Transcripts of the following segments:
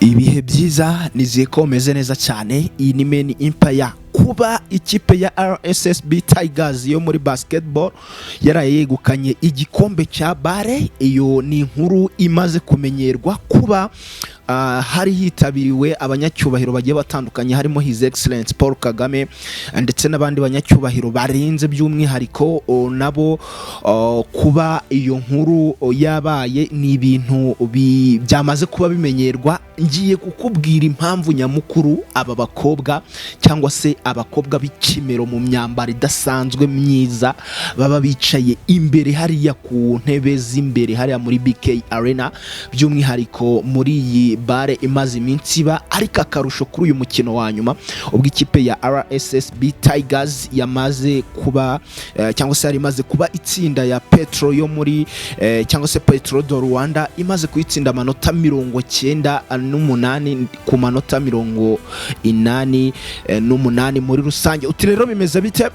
Ibihe byiza nizeye ko meze neza cyane. Iyi ni Men Empire. Kuba ikipe ya RSSB Tigers yo muri basketball yaraye yegukanye igikombe cya bare, iyo ni inkuru imaze kumenyerwa. Kuba hari hitabiriwe abanyacyubahiro bagiye batandukanye, harimo His Excellence Paul Kagame ndetse n'abandi banyacyubahiro barenze by'umwihariko nabo. Kuba iyo nkuru yabaye ni ibintu byamaze kuba bimenyerwa. Ngiye kukubwira impamvu nyamukuru aba bakobwa cyangwa se abakobwa b'ikimero mu myambaro idasanzwe myiza baba bicaye imbere hariya ku ntebe z'imbere hariya muri BK Arena, by'umwihariko muri iyi bare imaze iminsi iba. Ariko akarusho kuri uyu mukino wa nyuma ubwo ikipe ya RSSB Tigers yamaze kuba cyangwa se yari imaze kuba itsinda ya Petro yo muri cyangwa se Petro do Rwanda imaze kuyitsinda amanota 98 ku manota 88 muri rusange. Uti rero bimeze bite?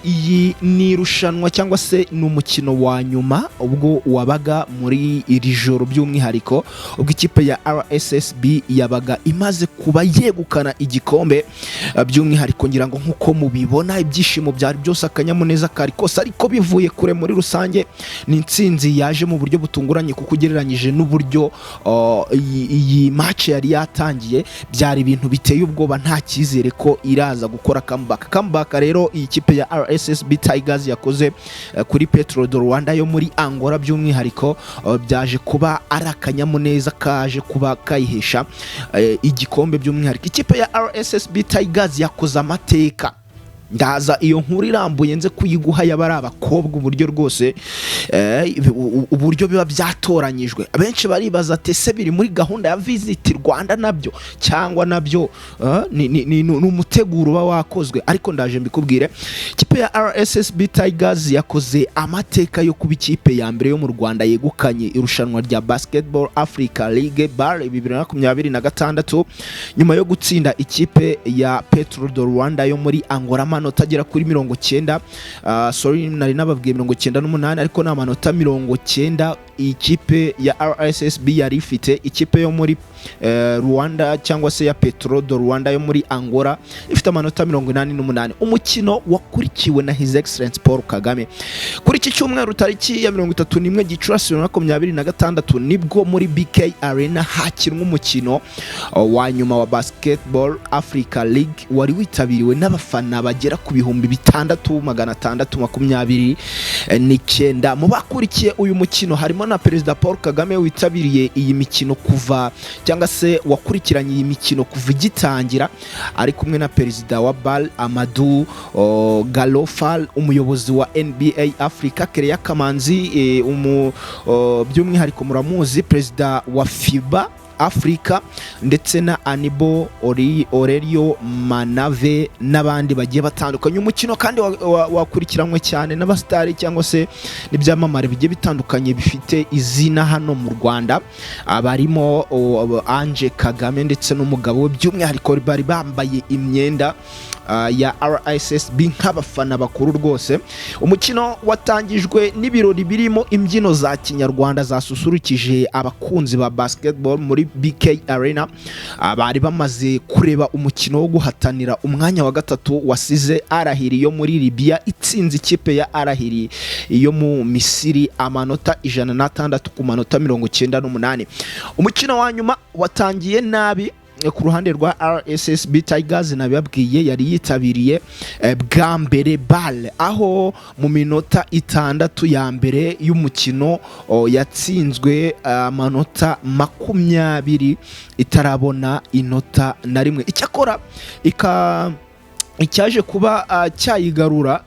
Iyi ni irushanwa cyangwa se ni umukino wa nyuma ubwo wabaga muri iri joro, by'umwihariko ubwo ikipe ya RSSB yabaga imaze kuba yegukana igikombe. By'umwihariko ngira ngo nkuko mubibona ibyishimo byari byose, akanyamuneza kari kose, ariko bivuye kure muri rusange ni intsinzi yaje mu buryo butunguranye, kuko ugereranyije n'uburyo iyi match yari yatangiye byari ibintu biteye ubwoba, nta cyizere ko iraza gukora comeback. Rero iyi kipe ya RSSB Tigers yakoze kuri Petro do Rwanda yo muri Angola, by'umwihariko byaje kuba ari akanyamuneza kaje kuba kayihesha igikombe. By'umwihariko ikipe ya RSSB Tigers yakoze amateka. Ndaza iyo nkuru irambuye nze kuyiguha yabari abakobwa uburyo rwose uburyo biba byatoranyijwe. Abenshi baribaza ati ese biri muri gahunda ya Visit Rwanda nabyo cyangwa nabyo ni umuteguro uba wakozwe? Ariko ndaje mbikubwire. Ikipe ya RSSB Tigers yakoze amateka yo kuba ikipe ya mbere yo mu Rwanda yegukanye irushanwa rya Basketball Africa League BAL 2026 nyuma yo gutsinda ikipe ya Petro do Rwanda yo muri Angola amanota agera kuri 90. Nari nababwiye 98, ariko ni amanota 90 ikipe ya RSSB yari ifite. Ikipe yo muri Rwanda cyangwa se ya Petro do Rwanda yo muri Angola ifite amanota 88. Umukino wakurikiwe na His Excellence Paul Kagame kuri iki cyumweru tariki ya 31 Gicurasi 2026 nibwo muri BK Arena hakinwa umukino wa nyuma wa Basketball Africa League wari witabiriwe n'abafana bagera ku 6,629. Mu bakurikiye uyu mukino harimo na Perezida Paul Kagame witabiriye iyi mikino kuva cyangwa se wakurikiranye iyi mikino kuva igitangira, ari kumwe na Perezida wa BAL Amadou Galofal, umuyobozi wa NBA Africa Kereya Kamanzi, by'umwihariko muramuzi Perezida wa FIBA Africa, ndetse na Anibo Aurelio Manave n'abandi bagiye batandukanye. Umukino kandi wakurikiranwe cyane n'abastari cyangwa se n'ibyamamare bigiye bitandukanye bifite izina hano mu Rwanda, abarimo Ange Kagame ndetse n'umugabo we, by'umwihariko bari bambaye imyenda ya RSSB nk'abafana bakuru rwose. Umukino watangijwe n'ibirori birimo imbyino za kinyarwanda zasusurukije abakunzi ba basketball muri BK Arena. Bari bamaze kureba umukino wo guhatanira umwanya wa gatatu wasize Arahiri yo muri Libya itsinze ikipe ya Arahiri yo mu Misiri amanota 106 ku manota 98. Umukino wa nyuma watangiye nabi ku ruhande rwa RSSB Tigers. Nabibabwiye yari yitabiriye bwa mbere BAL, aho mu minota 6 ya mbere y'umukino yatsinzwe amanota 20 itarabona inota na rimwe. Icyakora icyaje kuba cyayigarura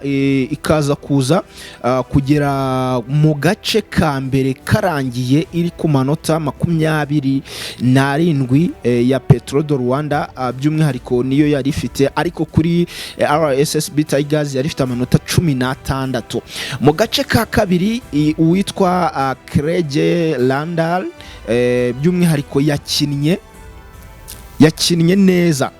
ikaza kuza kugera mu gace ka mbere karangiye iri ku manota 27 ya Petro do Rwanda, by'umwihariko niyo yari ifite, ariko kuri RSSB Tigers yari ifite amanota 16. Mu gace ka kabiri uwitwa Kreje Landal by'umwihariko yakinnye neza,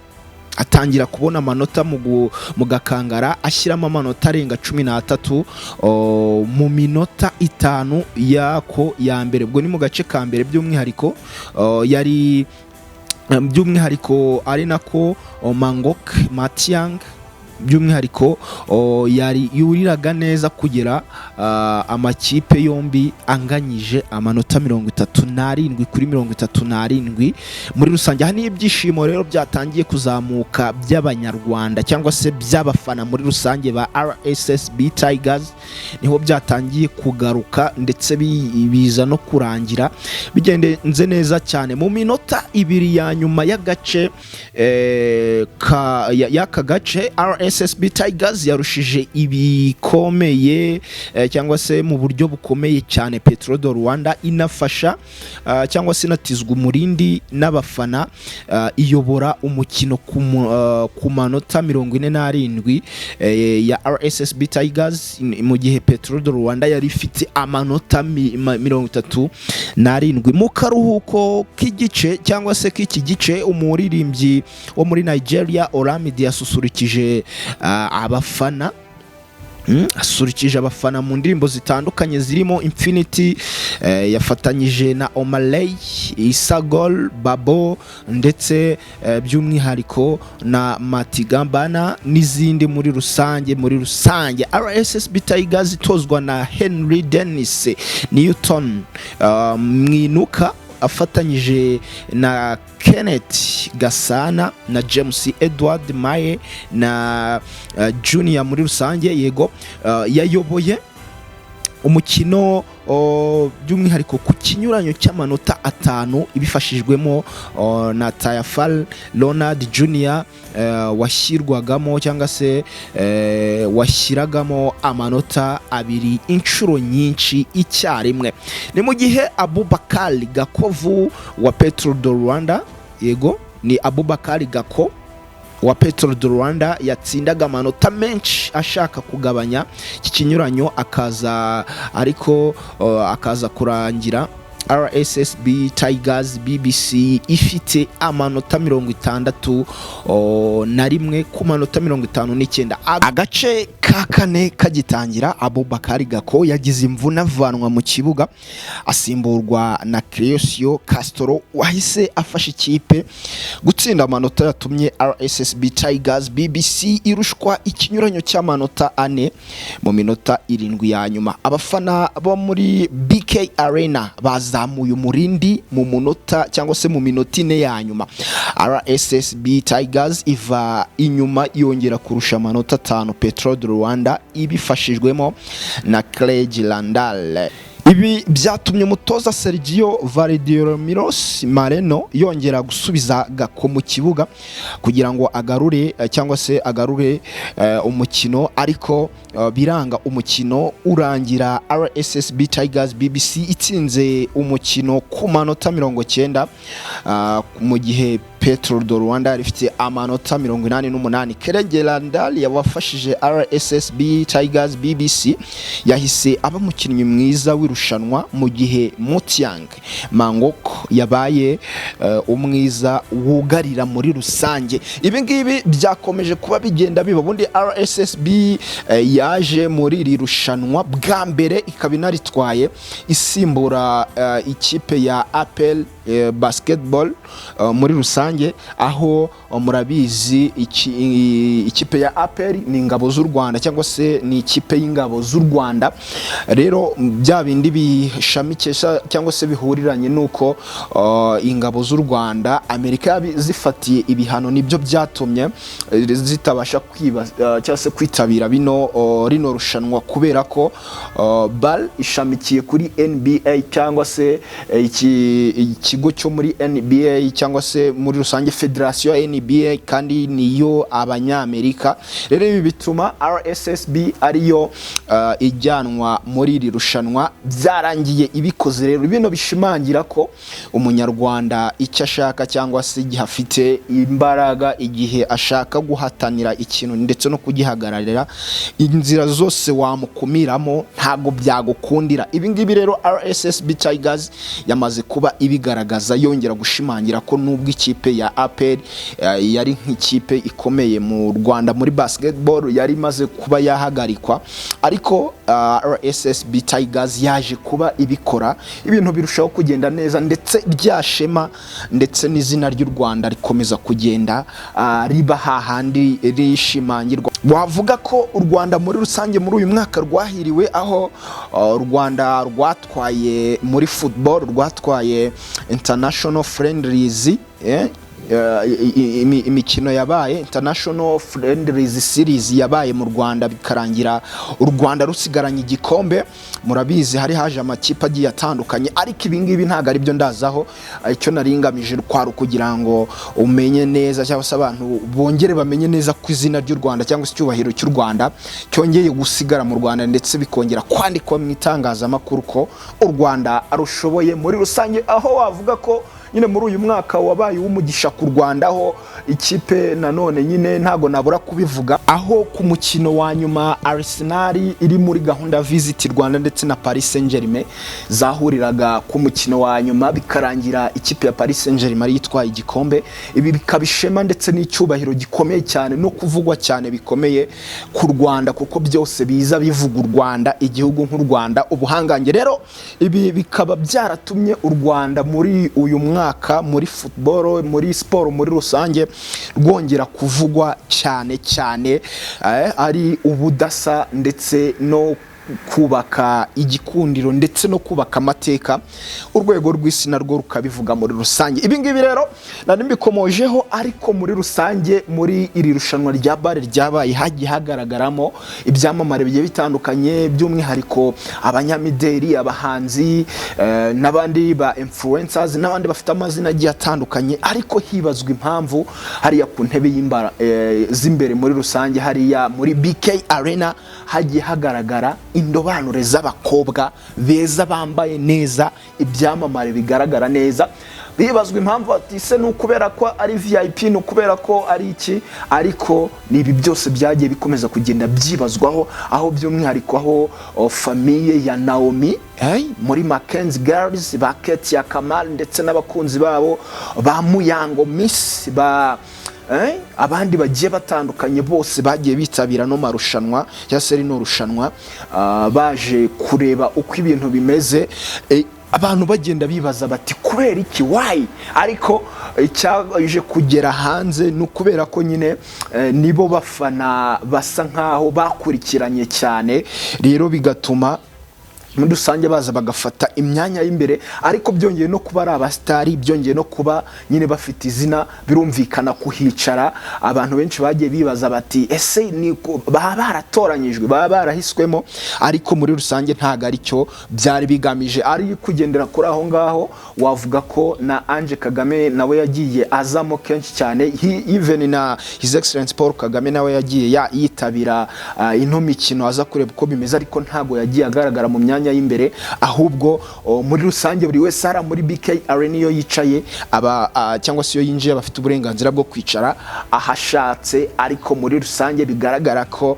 atangira kubona amanota mu gakangara, ashyiramo amanota arenga 13 mu minota 5 yako ya mbere. Ubwo ni mu gace ka mbere by'umwihariko yari by'umwihariko ari nako Mangok Matiang by'umwihariko yari yuriraga neza kugera amakipe yombi anganyije amanota 37 kuri 37 muri rusange. Aha ni ibyishimo rero byatangiye kuzamuka by'abanyarwanda cyangwa se by'abafana muri rusange ba RSSB Tigers, niho byatangiye kugaruka ndetse biza no kurangira bigendenze neza cyane. Mu minota 2 ya nyuma y'agace y'aka gace RSSB Tigers yarushije ibikomeye cyangwa se mu buryo bukomeye cyane Petro do Rwanda, inafasha cyangwa se inatizwa umurindi n'abafana, iyobora umukino ku manota 47 ya RSSB Tigers, mu gihe Petro do Rwanda yari ifite amanota 37. Mu karuhuko k'igice cyangwa se k'iki gice, umuririmbyi wo muri Nigeria Olamide yasusurukije abafana mu ndirimbo zitandukanye zirimo Infinity, yafatanyije na Omaley, Isagol, Babo ndetse by'umwihariko na Matigambana n'izindi muri rusange. RSSB Tigers itozwa na Henry Dennis Newton Mwinuka afatanyije na Kenneth Gasana na James Edward Maye na Junior muri rusange yego. Yayoboye umukino by'umwihariko ku kinyuranyo cy'amanota 5 ibifashijwemo na Tayafal Ronald Junior washyirwagamo cyangwa se washyiragamo amanota 2 inshuro nyinshi icyarimwe. Ni mu gihe Abubakar Gakovu wa Petro do Rwanda, yego ni Abubakar Gako wa Petro do Rwanda yatsindaga amanota menshi ashaka kugabanya iki kinyuranyo, akaza kurangira RSSB Tigers BBC ifite amanota 61 ku manota 59. Agace ka kane kagitangira, Abubakar Gako yagize imvune avanwa mu kibuga asimburwa na Crescio Castro wahise afasha ikipe gutsinda amanota yatumye RSSB Tigers BBC irushwa ikinyuranyo cy'amanota 4 mu minota 7 ya nyuma. Abafana bo muri BK Arena bazamuye umurindi mu munota cyangwa se mu minota 4 ya nyuma. RSSB Tigers iva inyuma yongera kurusha amanota 5 Petro do Rwanda ibifashijwemo na Craig Landal. Ibi byatumye umutoza Sergio Valdiremiros Mareno yongera gusubiza Gako mu kibuga kugira ngo agarure cyangwa se agarure umukino, ariko biranga umukino urangira RSSB Tigers BBC itsinze umukino ku manota 90 mu gihe Petro do Rwanda rifite amanota 88. Craig Landal yabafashije RSSB Tigers BBC yahise aba umukinnyi mwiza w'irushanwa, mu gihe Mutiang Mangok yabaye umwiza wugarira muri rusange. Ibi ngibi byakomeje kuba bigenda biba. Bundi RSSB yaje muri iri rushanwa bwa mbere ikaba inaritwaye isimbura ikipe ya Apple basketball muri rusange, aho murabizi ikipe ya Apple ni ingabo z'u Rwanda cyangwa se ni ikipe y'ingabo z'u Rwanda. Rero bya bindi bishamikesha cyangwa se bihuriranye nuko ingabo z'u Rwanda Amerika zifatiye ibihano, nibyo byatumye zitabasha cyangwa se kwitabira rino rushanwa, kubera ko BAL ishamikiye kuri NBA cyangwa se ikigo cyo muri NBA cyangwa se muri rusange Federation ya NBA, kandi niyo abanyamerika. Rero ibi bituma RSSB ariyo ijyanwa muri iri rushanwa. Byarangiye ibikoze rero bino bishimangira ko umunyarwanda icyo ashaka cyangwa se igihe afite imbaraga, igihe ashaka guhatanira ikintu ndetse no kugihagararira, inzira zose wamukumiramo ntago byagukundira. Ibi ngibi rero RSSB Tigers yamaze kuba ibigaragaza, yongera gushimangira ko nubwo ikipe ya Apple yari nk'ikipe ikomeye mu Rwanda muri basketball yari imaze kuba yahagarikwa, ariko RSSB Tigers yaje kuba ibikora ibintu birushaho kugenda neza, ndetse ryashema ndetse n'izina ry'u Rwanda rikomeza kugenda riba hahandi rishimangirwa. Wavuga ko u Rwanda muri rusange muri uyu mwaka rwahiriwe, aho u Rwanda rwatwaye muri football, rwatwaye international friendlies, imikino yabaye international friendlies series yabaye mu Rwanda, bikarangira u Rwanda rusigaranye igikombe. Murabizi hari haje amakipe agiye atandukanye, ariko ibingibi ntago ari byo ndazaho. Icyo naringamije kwari kugira ngo umenye neza, cyangwa se abantu bongere bamenye neza ko izina ry'u Rwanda cyangwa se icyubahiro cy'u Rwanda cyongeye gusigara mu Rwanda, ndetse bikongera kwandikwa mu itangazamakuru ko u Rwanda arushoboye muri rusange. Aho wavuga ko nyine muri uyu mwaka wabaye w'umugisha ku Rwanda, aho ikipe nanone nyine ntago nabura kubivuga, aho ku mukino wa nyuma Arsenal iri muri gahunda Visit Rwanda ndetse na Paris Saint-Germain zahuriraga ku mukino wa nyuma, bikarangira ikipe ya Paris Saint-Germain yitwaye igikombe. Ibi bikabishema ndetse n'icyubahiro gikomeye cyane no kuvugwa cyane bikomeye ku Rwanda, kuko byose biza bivuga u Rwanda, igihugu nk'u Rwanda, ubuhangange. Rero ibi bikaba byaratumye u Rwanda muri uyu mwaka muri football, muri sport muri rusange rwongera kuvugwa cyane cyane, ari ubudasa ndetse no kubaka igikundiro ndetse no kubaka amateka. Urwego rw'isi narwo rukabivuga muri rusange. Ibi ngibi rero nari mbikomojeho, ariko muri rusange muri iri rushanwa rya bare ryabaye hagiye hagaragaramo ibyamamare bigiye bitandukanye, by'umwihariko abanyamideli, abahanzi, n'abandi ba influencers, n'abandi bafite amazina agiye atandukanye. Ariko hibazwa impamvu hariya ku ntebe z'imbere muri rusange, hariya muri BK Arena hagiye hagaragara indobanure z'abakobwa beza bambaye neza, ibyamamare bigaragara neza. Bibazwa impamvu ati se n'ukubera ko ari VIP, n'ukubera ko ari iki, ariko nibi byose byagiye bikomeza kugenda byibazwaho, aho by'umwihariko aho famille ya Naomi muri Mackenzie Girls, ba Ketia Kamal ndetse n'abakunzi babo ba Muyango Miss, abandi bagiye batandukanye bose bagiye bitabira no marushanwa cyangwa se rino rushanwa, baje kureba uko ibintu bimeze. Abantu bagenda bibaza bati kubera iki, why? Ariko icyaje kugera hanze no kubera ko nyine nibo bafana basa nkaho bakurikiranye cyane, rero bigatuma muri rusange baza bagafata imyanya y'imbere. Ariko byongeye no kuba ari abastari, byongeye no kuba nyine bafite izina, birumvikana kuhicara. Abantu benshi bagiye bibaza bati ese ni baba baratoranyijwe, baba barahiswemo? Ariko muri rusange ntago ari cyo byari bigamije. Ari kugendera kuri aho ngaho, wavuga ko na Ange Kagame nawe yagiye azamo kenshi cyane, even na His Excellency Paul Kagame nawe yagiye yitabira ino mikino aza kureba uko bimeze, ariko ntago yagiye agaragara mu myanya y'imbere. Ahubwo muri rusange buri wese ara muri BK Arena iyo yicaye cyangwa se iyo yinjiye bafite uburenganzira bwo kwicara ahashatse. Ariko muri rusange bigaragara ko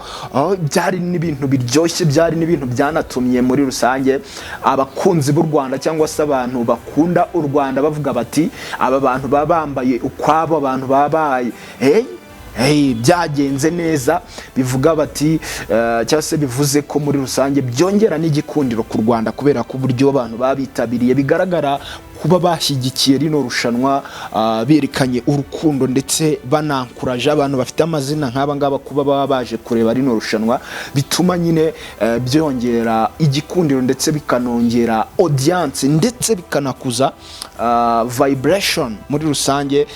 byari n'ibintu biryoshye, byari n'ibintu byanatumye muri rusange abakunzi b'u Rwanda cyangwa se abantu bakunda u Rwanda bavuga bati aba bantu babambaye ukwabo, abantu babaye byagenze neza. Bivuga bati cyangwa se bivuze ko muri rusange byongera n'igikundiro ku Rwanda, kubera ko uburyo abantu babitabiriye bigaragara kuba bashyigikiye rino rushanwa, berekanye urukundo ndetse banankuraje abantu bafite amazina nk'aba ngaba kuba baba baje kureba rino rushanwa. Bituma nyine byongera igikundiro ndetse bikanongera audience, ndetse bikanakuza vibration muri rusange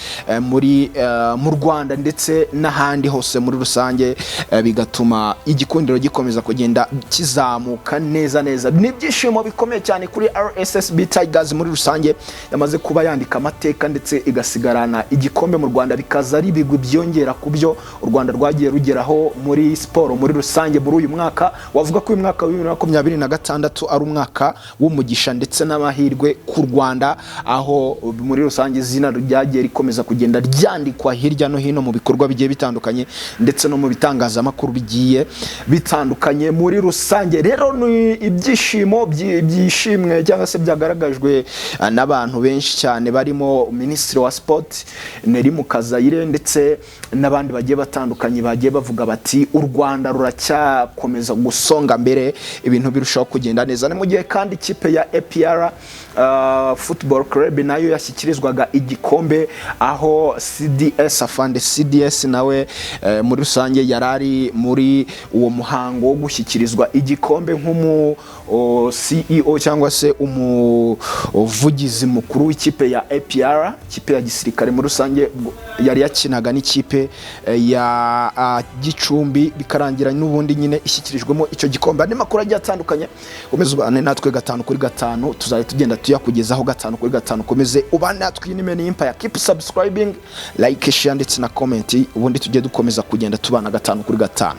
mu Rwanda ndetse n'ahandi hose muri rusange, bigatuma igikundiro gikomeza kugenda kizamuka neza neza. N'ibyishimo bikomeye cyane kuri RSSB Tigers muri rusange, yamaze kuba yandika amateka ndetse igasigarana igikombe mu Rwanda, bikaza ari ibigwi byongera ku byo u Rwanda rwagiye rugeraho muri siporo muri rusange muri uyu mwaka. Wavuga ko uyu mwaka wa 2026 ari umwaka w'umugisha ndetse n'amahirwe ku Rwanda, aho muri rusange izina ryagiye rikomeza kugenda ryandikwa hirya no hino mu bikorwa bigiye bitandukanye ndetse no mu bitangazamakuru bigiye bitandukanye muri rusange. Rero ni ibyishimo byishimwe cyangwa se byagaragajwe na n'abantu benshi cyane barimo Minisitiri wa Sport Neri Mukazayire ndetse n'abandi bagiye batandukanye bagiye bavuga bati u Rwanda ruracyakomeza gusonga mbere ibintu birushaho kugenda neza. Ni mu gihe kandi ikipe ya APR Football Club nayo yashyikirizwaga igikombe aho CDS afande CDS nawe muri rusange yarari muri uwo muhango wo gushyikirizwa igikombe nk'umu CEO cyangwa se umuvugizi mukuru w'ikipe ya APR, ikipe ya gisirikare muri rusange yari yakinaga n'ikipe ya Gicumbi bikarangira n'ubundi nyine ishyikirijwemo icyo gikombe. Andi makuru agiye atandukanye komeza ubane natwe 5 kuri 5 tuzaye tugenda tuyakugezaho 5 kuri 5. Komeze ubane natwe ni Empire, keep subscribing, like, share ndetse na comment, ubundi tujye dukomeza kugenda tubana 5 kuri 5.